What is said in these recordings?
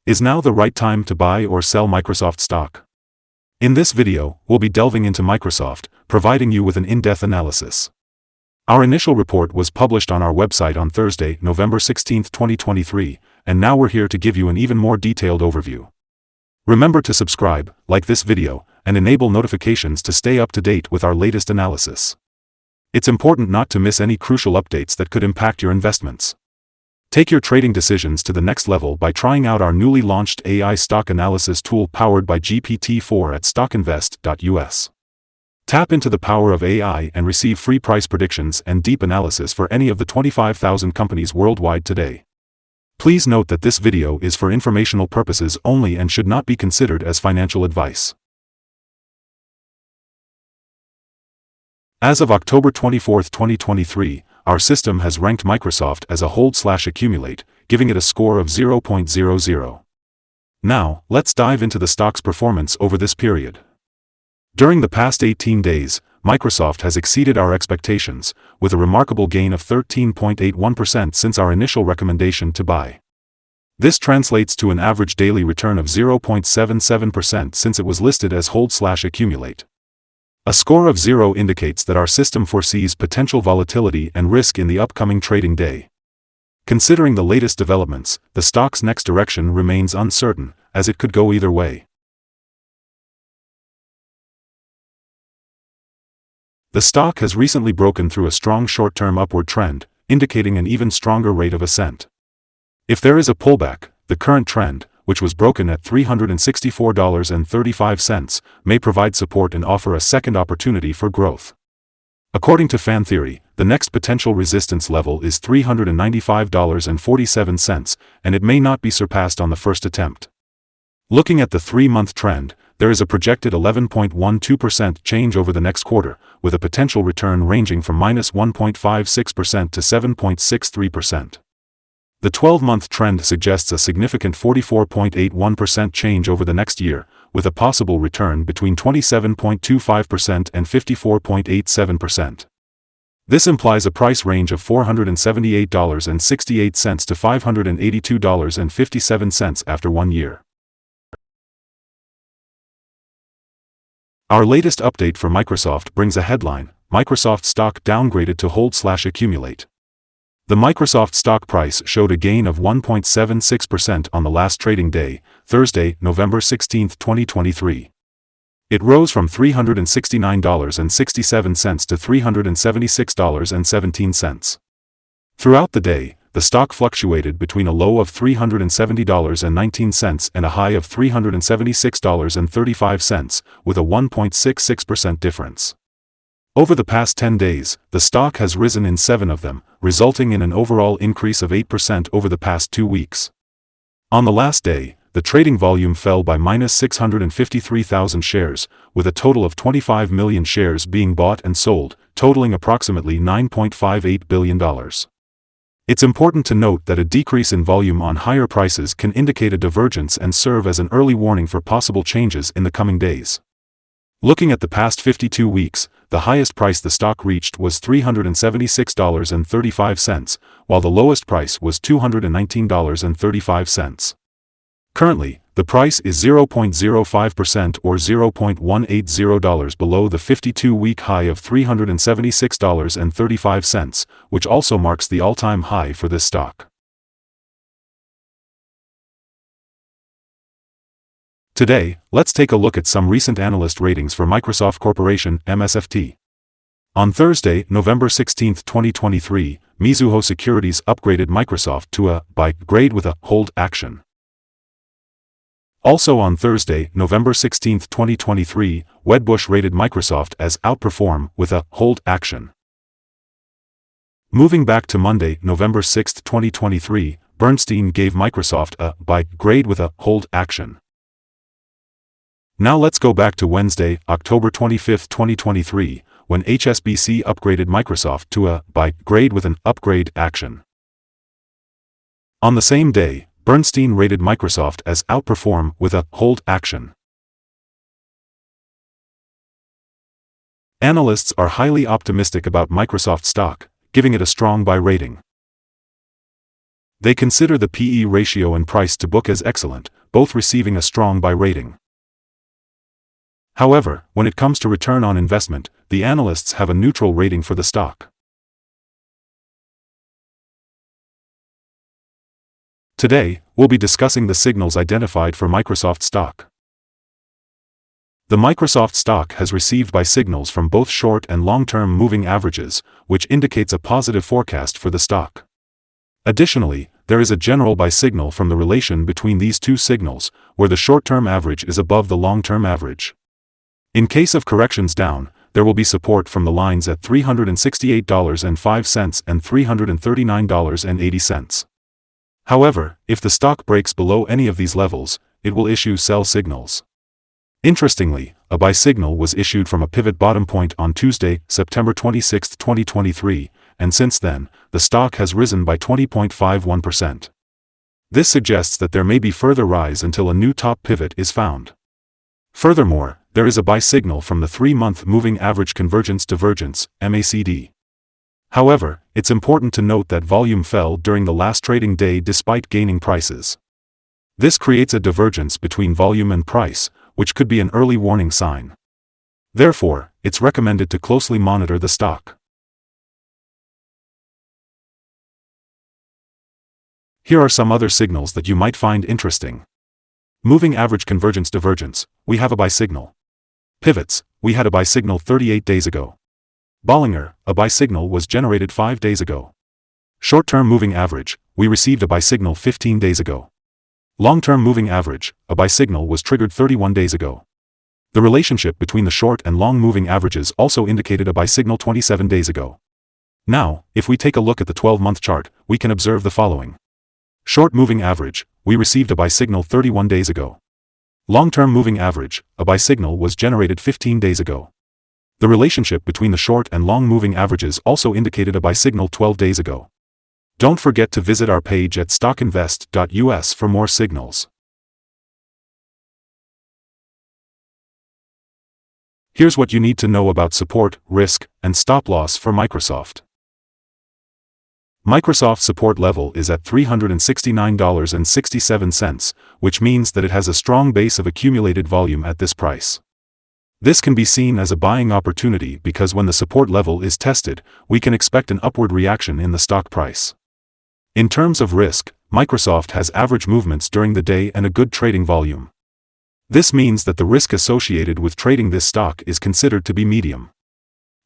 Is now the right time to buy or sell Microsoft stock? In this video, we'll be delving into Microsoft, providing you with an in-depth analysis. Our initial report was published on our website on Thursday, November 16, 2023, and now we're here to give you an even more detailed overview. Remember to subscribe, like this video, and enable notifications to stay up to date with our latest analysis. It's important not to miss any crucial updates that could impact your investments. Take your trading decisions to the next level by trying out our newly launched AI stock analysis tool powered by GPT-4 at StockInvest.us. Tap into the power of AI and receive free price predictions and deep analysis for any of the 25,000 companies worldwide today. Please note that this video is for informational purposes only and should not be considered as financial advice. As of October 24, 2023, our system has ranked Microsoft as a hold/accumulate, giving it a score of 0.00. Now, let's dive into the stock's performance over this period. During the past 18 days, Microsoft has exceeded our expectations, with a remarkable gain of 13.81% since our initial recommendation to buy. This translates to an average daily return of 0.77% since it was listed as hold/accumulate. A score of 0 indicates that our system foresees potential volatility and risk in the upcoming trading day. Considering the latest developments, the stock's next direction remains uncertain, as it could go either way. The stock has recently broken through a strong short-term upward trend, indicating an even stronger rate of ascent. If there is a pullback, the current trend, which was broken at $364.35, may provide support and offer a second opportunity for growth. According to fan theory, the next potential resistance level is $395.47, and it may not be surpassed on the first attempt. Looking at the 3-month trend, there is a projected 11.12% change over the next quarter, with a potential return ranging from -1.56% to 7.63%. The 12-month trend suggests a significant 44.81% change over the next year, with a possible return between 27.25% and 54.87%. This implies a price range of $478.68 to $582.57 after 1 year. Our latest update for Microsoft brings a headline: Microsoft stock downgraded to hold/accumulate. The Microsoft stock price showed a gain of 1.76% on the last trading day, Thursday, November 16, 2023. It rose from $369.67 to $376.17. Throughout the day, the stock fluctuated between a low of $370.19 and a high of $376.35, with a 1.66% difference. Over the past 10 days, the stock has risen in 7 of them, resulting in an overall increase of 8% over the past 2 weeks. On the last day, the trading volume fell by -653,000 shares, with a total of 25 million shares being bought and sold, totaling approximately $9.58 billion. It's important to note that a decrease in volume on higher prices can indicate a divergence and serve as an early warning for possible changes in the coming days. Looking at the past 52 weeks, the highest price the stock reached was $376.35, while the lowest price was $219.35. Currently, the price is 0.05% or $0.180 below the 52-week high of $376.35, which also marks the all-time high for this stock. Today, let's take a look at some recent analyst ratings for Microsoft Corporation, MSFT. On Thursday, November 16, 2023, Mizuho Securities upgraded Microsoft to a buy grade with a hold action. Also on Thursday, November 16, 2023, Wedbush rated Microsoft as outperform with a hold action. Moving back to Monday, November 6, 2023, Bernstein gave Microsoft a buy grade with a hold action. Now let's go back to Wednesday, October 25, 2023, when HSBC upgraded Microsoft to a buy grade with an upgrade action. On the same day, Bernstein rated Microsoft as outperform with a hold action. Analysts are highly optimistic about Microsoft stock, giving it a strong buy rating. They consider the PE ratio and price to book as excellent, both receiving a strong buy rating. However, when it comes to return on investment, the analysts have a neutral rating for the stock. Today, we'll be discussing the signals identified for Microsoft stock. The Microsoft stock has received buy signals from both short and long-term moving averages, which indicates a positive forecast for the stock. Additionally, there is a general buy signal from the relation between these two signals, where the short-term average is above the long-term average. In case of corrections down, there will be support from the lines at $368.05 and $339.80. However, if the stock breaks below any of these levels, it will issue sell signals. Interestingly, a buy signal was issued from a pivot bottom point on Tuesday, September 26, 2023, and since then, the stock has risen by 20.51%. This suggests that there may be further rise until a new top pivot is found. Furthermore, there is a buy signal from the 3-month moving average convergence divergence, MACD. However, it's important to note that volume fell during the last trading day despite gaining prices. This creates a divergence between volume and price, which could be an early warning sign. Therefore, it's recommended to closely monitor the stock. Here are some other signals that you might find interesting. Moving average convergence divergence, we have a buy signal. Pivots, we had a buy signal 38 days ago. Bollinger, a buy signal was generated 5 days ago. Short-term moving average, we received a buy signal 15 days ago. Long-term moving average, a buy signal was triggered 31 days ago. The relationship between the short and long moving averages also indicated a buy signal 27 days ago. Now, if we take a look at the 12-month chart, we can observe the following. Short moving average, we received a buy signal 31 days ago. Long-term moving average, a buy signal was generated 15 days ago. The relationship between the short and long moving averages also indicated a buy signal 12 days ago. Don't forget to visit our page at StockInvest.us for more signals. Here's what you need to know about support, risk, and stop loss for Microsoft. Microsoft's support level is at $369.67, which means that it has a strong base of accumulated volume at this price. This can be seen as a buying opportunity because when the support level is tested, we can expect an upward reaction in the stock price. In terms of risk, Microsoft has average movements during the day and a good trading volume. This means that the risk associated with trading this stock is considered to be medium.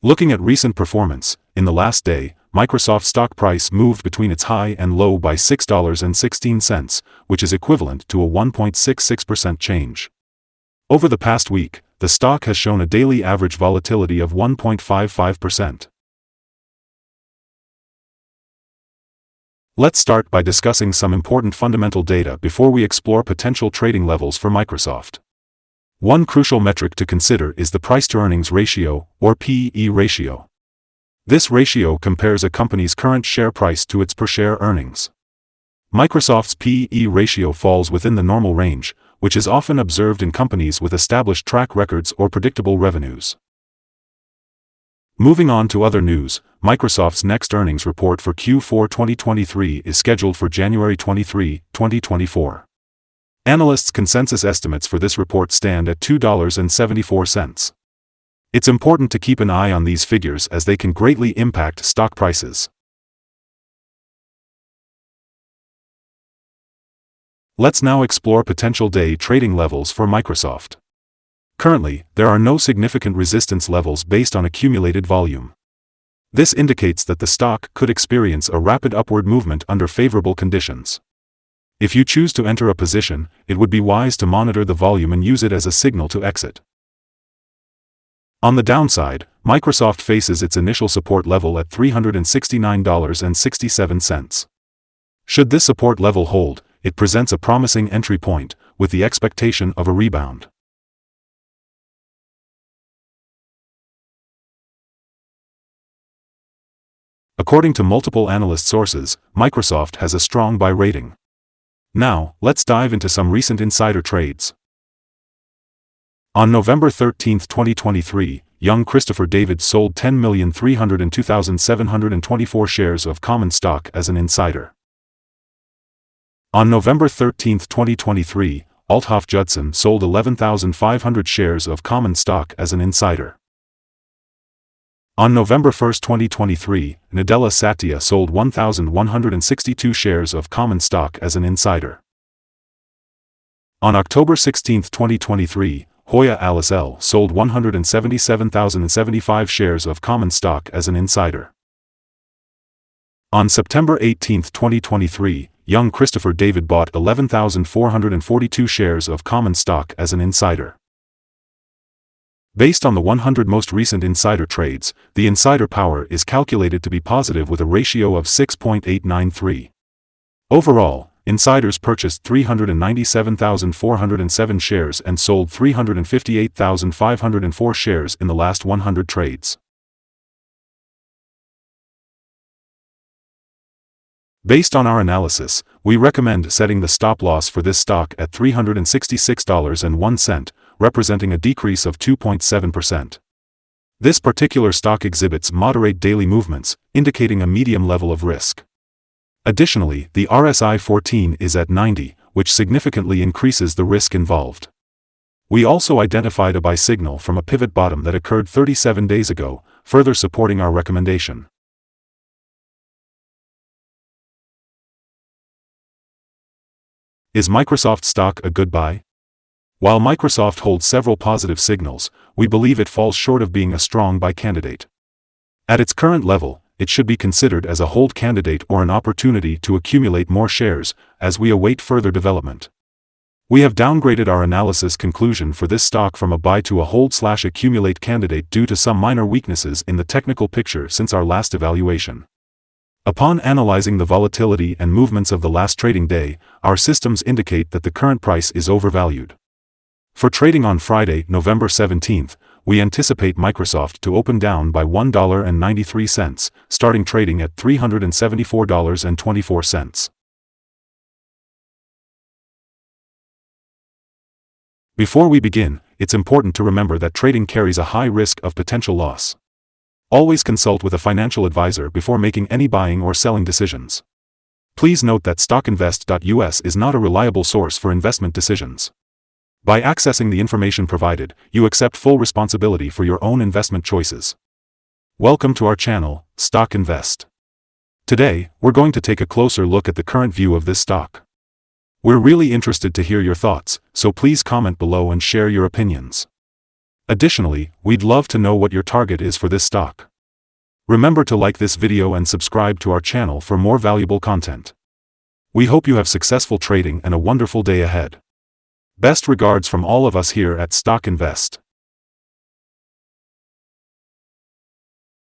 Looking at recent performance, in the last day, Microsoft's stock price moved between its high and low by $6.16, which is equivalent to a 1.66% change. Over the past week, the stock has shown a daily average volatility of 1.55%. Let's start by discussing some important fundamental data before we explore potential trading levels for Microsoft. One crucial metric to consider is the price-to-earnings ratio, or PE ratio. This ratio compares a company's current share price to its per-share earnings. Microsoft's PE ratio falls within the normal range, which is often observed in companies with established track records or predictable revenues. Moving on to other news, Microsoft's next earnings report for Q4 2023 is scheduled for January 23, 2024. Analysts' consensus estimates for this report stand at $2.74. It's important to keep an eye on these figures as they can greatly impact stock prices. Let's now explore potential day trading levels for Microsoft. Currently, there are no significant resistance levels based on accumulated volume. This indicates that the stock could experience a rapid upward movement under favorable conditions. If you choose to enter a position, it would be wise to monitor the volume and use it as a signal to exit. On the downside, Microsoft faces its initial support level at $369.67. Should this support level hold, it presents a promising entry point, with the expectation of a rebound. According to multiple analyst sources, Microsoft has a strong buy rating. Now, let's dive into some recent insider trades. On November 13, 2023, young Christopher David sold 10,302,724 shares of common stock as an insider. On November 13, 2023, Althoff Judson sold 11,500 shares of common stock as an insider. On November 1, 2023, Nadella Satya sold 1,162 shares of common stock as an insider. On October 16, 2023, Hoya Alice L. sold 177,075 shares of common stock as an insider. On September 18, 2023, young Christopher David bought 11,442 shares of common stock as an insider. Based on the 100 most recent insider trades, the insider power is calculated to be positive with a ratio of 6.893. Overall, insiders purchased 397,407 shares and sold 358,504 shares in the last 100 trades. Based on our analysis, we recommend setting the stop loss for this stock at $366.01, representing a decrease of 2.7%. This particular stock exhibits moderate daily movements, indicating a medium level of risk. Additionally, the RSI 14 is at 90, which significantly increases the risk involved. We also identified a buy signal from a pivot bottom that occurred 37 days ago, further supporting our recommendation. Is Microsoft stock a good buy? While Microsoft holds several positive signals, we believe it falls short of being a strong buy candidate. At its current level, it should be considered as a hold candidate or an opportunity to accumulate more shares, as we await further development. We have downgraded our analysis conclusion for this stock from a buy to a hold/accumulate candidate due to some minor weaknesses in the technical picture since our last evaluation. Upon analyzing the volatility and movements of the last trading day, our systems indicate that the current price is overvalued. For trading on Friday, November 17th, we anticipate Microsoft to open down by $1.93, starting trading at $374.24. Before we begin, it's important to remember that trading carries a high risk of potential loss. Always consult with a financial advisor before making any buying or selling decisions. Please note that StockInvest.us is not a reliable source for investment decisions. By accessing the information provided, you accept full responsibility for your own investment choices. Welcome to our channel, Stock Invest. Today, we're going to take a closer look at the current view of this stock. We're really interested to hear your thoughts, so please comment below and share your opinions. Additionally, we'd love to know what your target is for this stock. Remember to like this video and subscribe to our channel for more valuable content. We hope you have successful trading and a wonderful day ahead. Best regards from all of us here at Stock Invest.